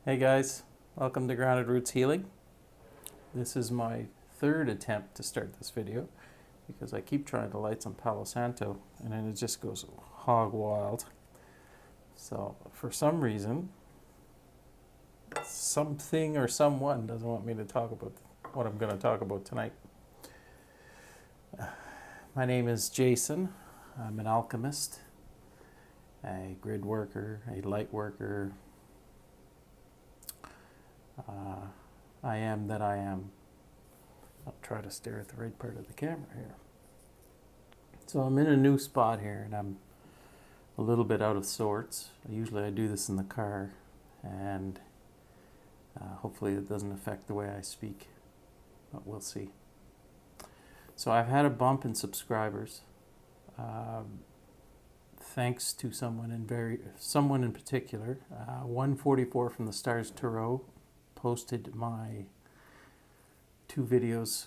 Hey guys, welcome to Grounded Roots Healing. This is my third attempt to start this video because I keep trying to light some Palo Santo and then it just goes hog wild. So for some reason, something or someone doesn't want me to talk about what I'm going to talk about tonight. My name is Jason. I'm an alchemist, a grid worker, a light worker. I am that I am. I'll try to stare at the right part of the camera here. So I'm in a new spot here and I'm a little bit out of sorts. Usually I do this in the car and hopefully it doesn't affect the way I speak, but we'll see. So I've had a bump in subscribers thanks to someone in particular. 144 from the Stars Tarot posted my two videos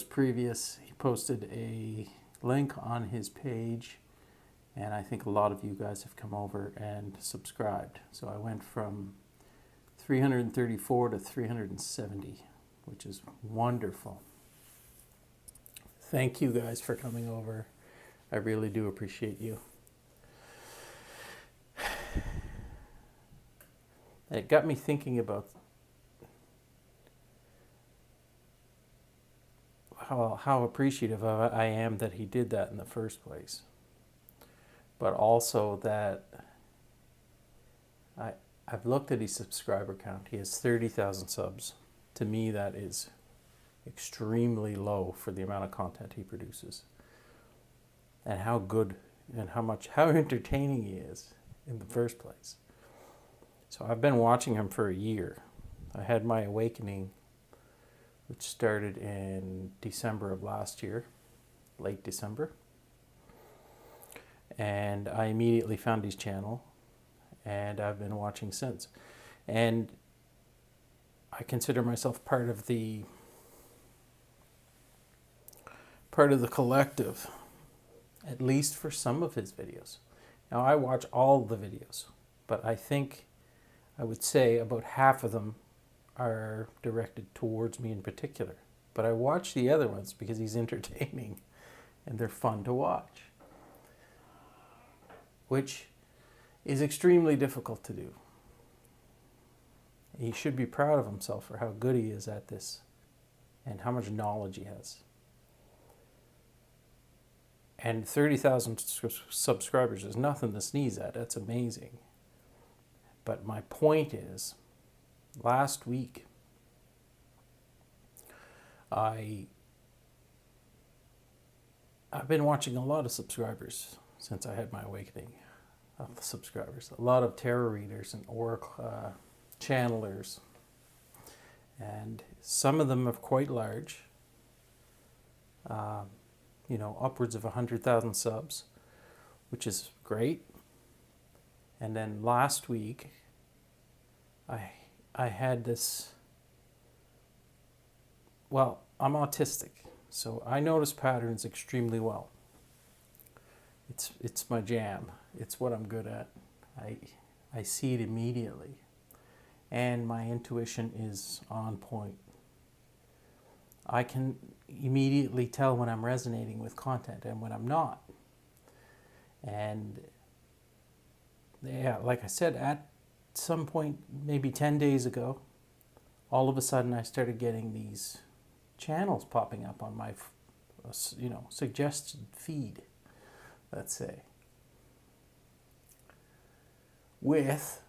previous. He posted a link on his page and I think a lot of you guys have come over and subscribed. So I went from 334 to 370, which is wonderful. Thank you guys for coming over. I really do appreciate you. It got me thinking about how appreciative I am that he did that in the first place. But also that I've looked at his subscriber count. He has 30,000 subs. To me, that is extremely low for the amount of content he produces. And how good and how entertaining he is in the first place. So I've been watching him for a year. I had my awakening, which started in December of last year, late December. And I immediately found his channel, and I've been watching since. And I consider myself part of the collective, at least for some of his videos. Now I watch all the videos, but I would say about half of them are directed towards me in particular. But I watch the other ones because he's entertaining and they're fun to watch, which is extremely difficult to do. He should be proud of himself for how good he is at this and how much knowledge he has. And 30,000 subscribers is nothing to sneeze at. That's amazing. But my point is, last week, I've been watching a lot of subscribers since I had my awakening of the subscribers. A lot of tarot readers and oracle channelers. And some of them are quite large. Upwards of 100,000 subs, which is great. And then last week, I had this, well, I'm autistic, so I notice patterns extremely well. It's my jam. It's what I'm good at. I see it immediately. And my intuition is on point. I can immediately tell when I'm resonating with content and when I'm not. And yeah, like I said, at some point, maybe 10 days ago, all of a sudden I started getting these channels popping up on my, suggested feed, let's say. With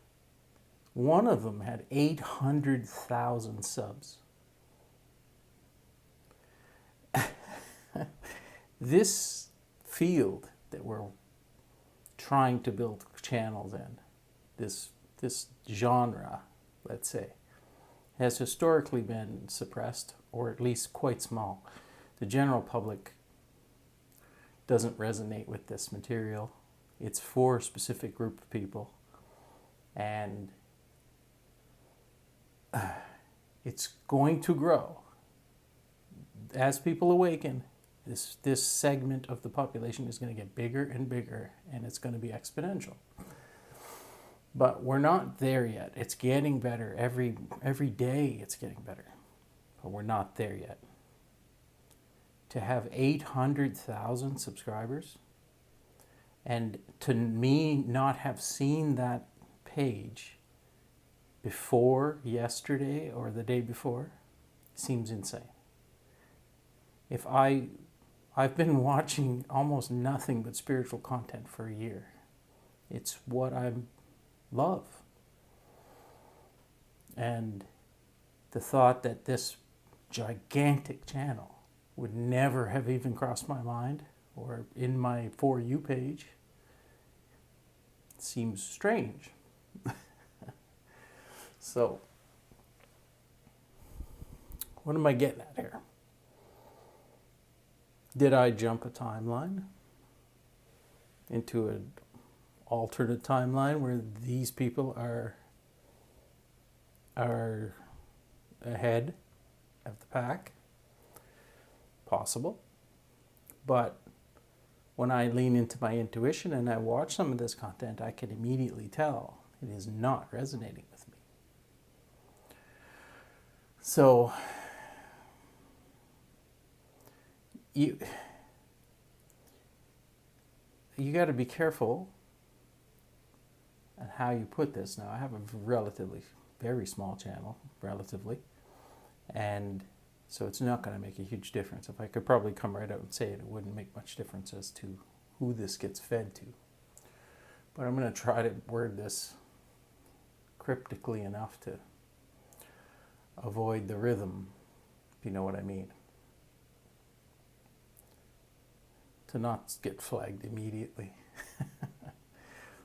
one of them had 800,000 subs. This field that we're trying to build channels in, this genre, let's say, has historically been suppressed, or at least quite small. The general public doesn't resonate with this material. It's for a specific group of people, and it's going to grow. As people awaken, this segment of the population is going to get bigger and bigger, and it's going to be exponential. But we're not there yet. It's getting better. Every day it's getting better. But we're not there yet. To have 800,000 subscribers, and to me not have seen that page before yesterday or the day before seems insane. If I've been watching almost nothing but spiritual content for a year. It's what I love. And the thought that this gigantic channel would never have even crossed my mind or in my For You page seems strange. So, what am I getting at here? Did I jump a timeline into an alternate timeline where these people are ahead of the pack? Possible. But when I lean into my intuition and I watch some of this content, I can immediately tell it is not resonating with me. So you got to be careful on how you put this. Now, I have a very small channel, relatively, and so it's not going to make a huge difference. If I could probably come right out and say it, it wouldn't make much difference as to who this gets fed to. But I'm going to try to word this cryptically enough to avoid the rhythm, if you know what I mean. To not get flagged immediately.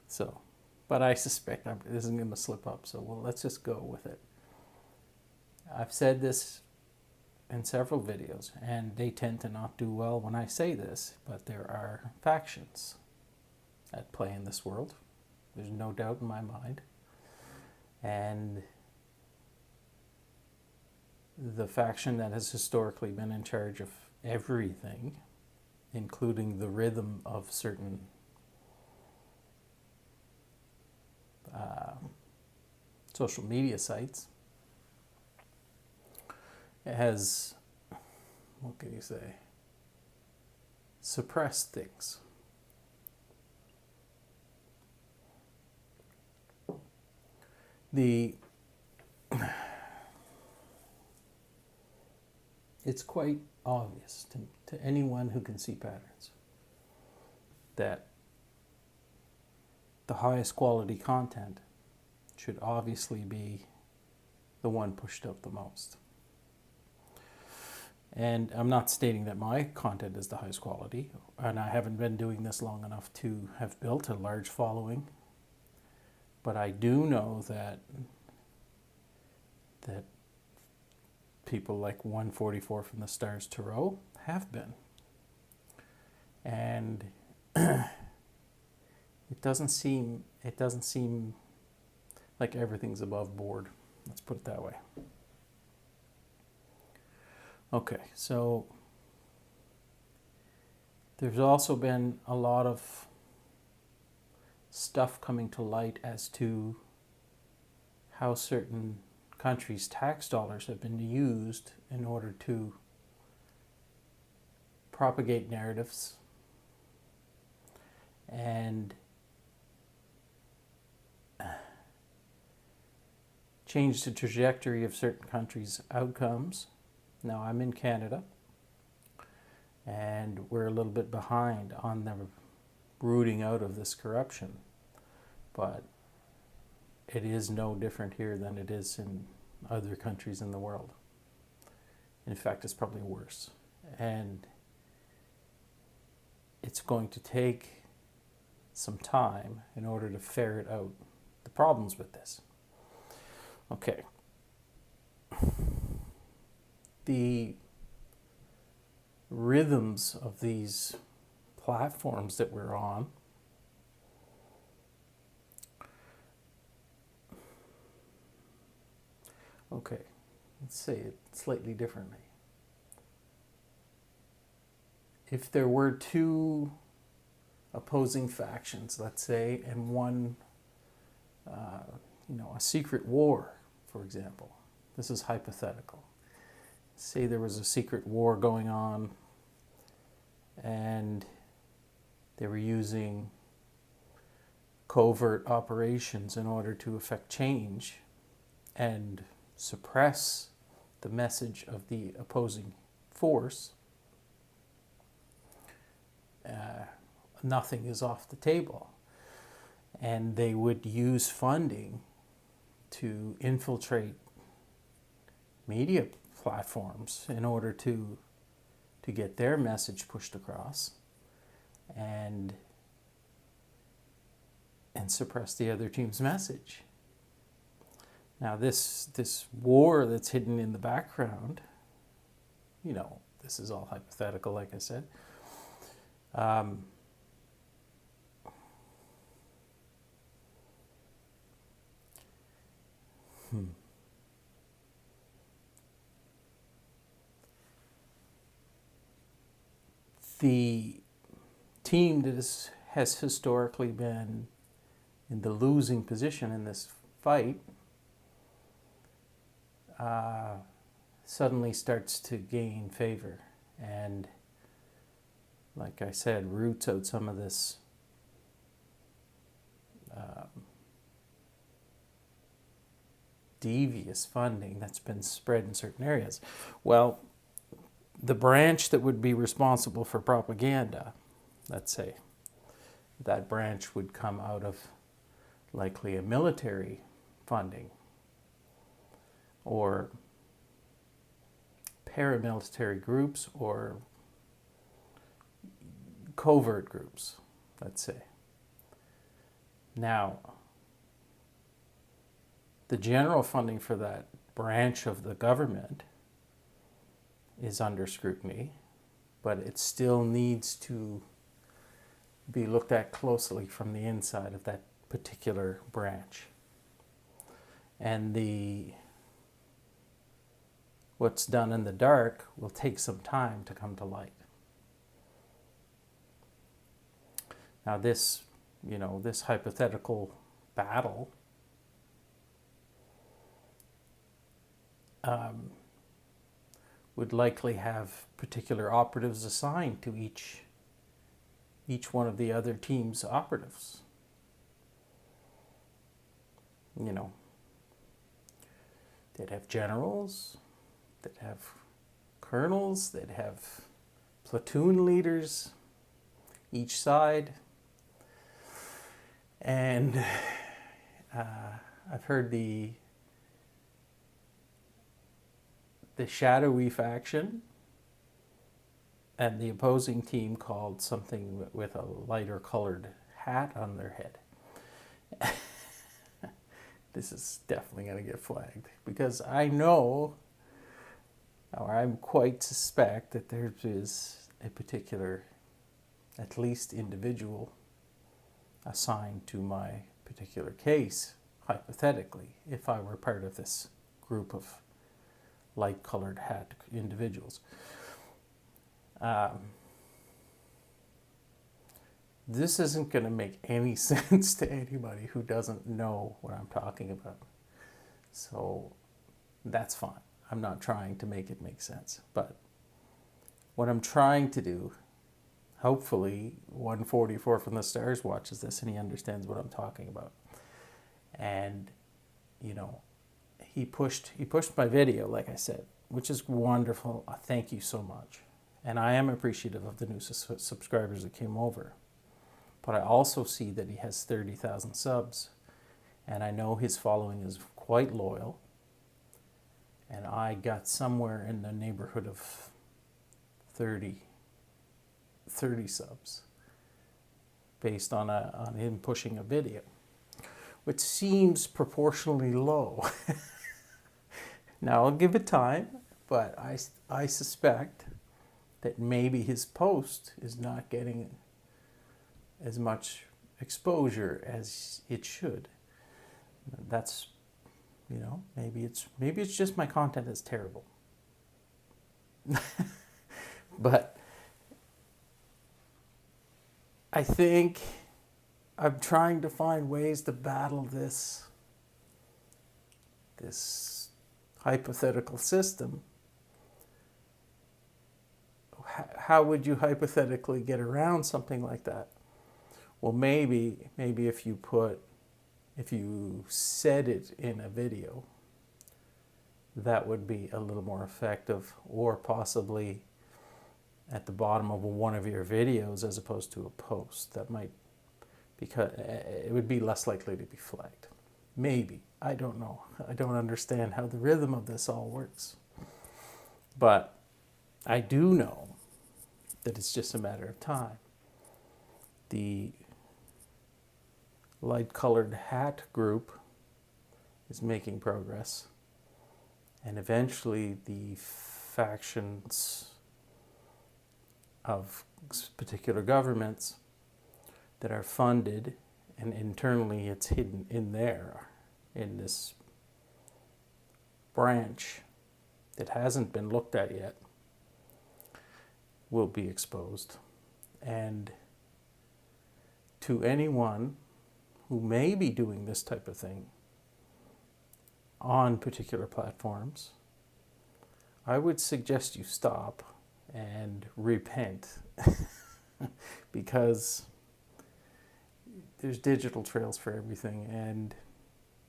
So, but I suspect this isn't going to slip up, so let's just go with it. I've said this in several videos, and they tend to not do well when I say this, but there are factions at play in this world. There's no doubt in my mind. And the faction that has historically been in charge of everything, including the rhythm of certain social media sites, has, what can you say, suppressed things. It's quite obvious to anyone who can see patterns that the highest quality content should obviously be the one pushed out the most. And I'm not stating that my content is the highest quality, and I haven't been doing this long enough to have built a large following, but I do know that people like 144 from the Stars Tarot have been. And it doesn't seem like everything's above board. Let's put it that way. Okay, so there's also been a lot of stuff coming to light as to how certain countries' tax dollars have been used in order to propagate narratives and change the trajectory of certain countries' outcomes. Now, I'm in Canada, and we're a little bit behind on the rooting out of this corruption, but it is no different here than it is in other countries in the world. In fact, it's probably worse. And it's going to take some time in order to ferret out the problems with this. Okay. The rhythms of these platforms that we're on okay, let's say it slightly differently. If there were two opposing factions, let's say, and one a secret war, for example. This is hypothetical. Say there was a secret war going on and they were using covert operations in order to effect change and suppress the message of the opposing force. Nothing is off the table. And they would use funding to infiltrate media platforms in order to get their message pushed across and suppress the other team's message. Now this war that's hidden in the background, this is all hypothetical, like I said. The team that has historically been in the losing position in this fight suddenly starts to gain favor and, like I said, roots out some of this devious funding that's been spread in certain areas. Well, the branch that would be responsible for propaganda, let's say, that branch would come out of likely a military funding or paramilitary groups or covert groups, let's say. Now, the general funding for that branch of the government is under scrutiny, but it still needs to be looked at closely from the inside of that particular branch. And what's done in the dark will take some time to come to light. Now this hypothetical battle would likely have particular operatives assigned to each one of the other team's operatives. They'd have generals, they'd have colonels, they'd have platoon leaders, each side. And I've heard the shadowy faction and the opposing team called something with a lighter colored hat on their head. This is definitely going to get flagged because I know, or I'm quite suspect that there is a particular, at least individual, assigned to my particular case, hypothetically, if I were part of this group of light-colored hat individuals. This isn't going to make any sense to anybody who doesn't know what I'm talking about. So that's fine. I'm not trying to make it make sense. But what I'm trying to do, hopefully 144 from the Stars watches this and he understands what I'm talking about. And, he pushed my video, like I said, which is wonderful. Thank you so much. And I am appreciative of the new subscribers that came over. But I also see that he has 30,000 subs. And I know his following is quite loyal. And I got somewhere in the neighborhood of 30 subs based on him pushing a video, which seems proportionally low. Now, I'll give it time, but I suspect that maybe his post is not getting as much exposure as it should. That's, maybe it's just my content is terrible. But I think I'm trying to find ways to battle this hypothetical system. How would you hypothetically get around something like that? Well, maybe if you said it in a video, that would be a little more effective, or possibly at the bottom of one of your videos as opposed to a post. That might, because it would be less likely to be flagged. Maybe. I don't know. I don't understand how the rhythm of this all works. But I do know that it's just a matter of time. The light-colored hat group is making progress, and eventually the factions of particular governments that are funded, and internally it's hidden in there, in this branch that hasn't been looked at yet, will be exposed. And to anyone who may be doing this type of thing on particular platforms, I would suggest you stop and repent because there's digital trails for everything, and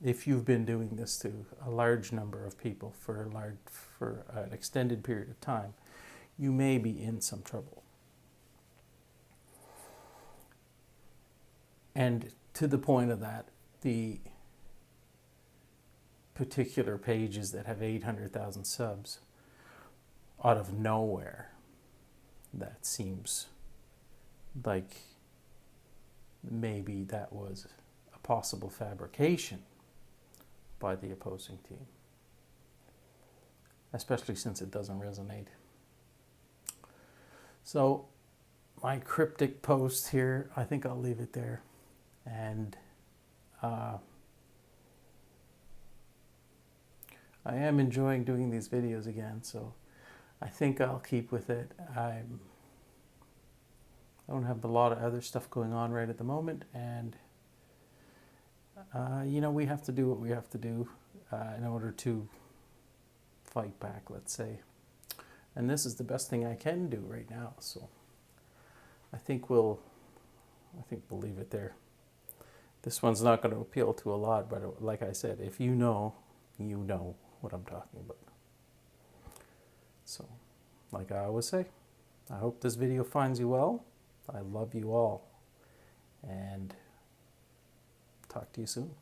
if you've been doing this to a large number of people for an extended period of time, you may be in some trouble. And to the point of that, the particular pages that have 800,000 subs, out of nowhere, that seems like maybe that was a possible fabrication by the opposing team, especially since it doesn't resonate. So my cryptic post here, I think I'll leave it there. And I am enjoying doing these videos again, so I think I'll keep with it. I don't have a lot of other stuff going on right at the moment, and we have to do what we have to do in order to fight back, let's say. And this is the best thing I can do right now, so I think we'll leave it there. This one's not going to appeal to a lot, but like I said, if you know what I'm talking about. So, like I always say, I hope this video finds you well. I love you all, and talk to you soon.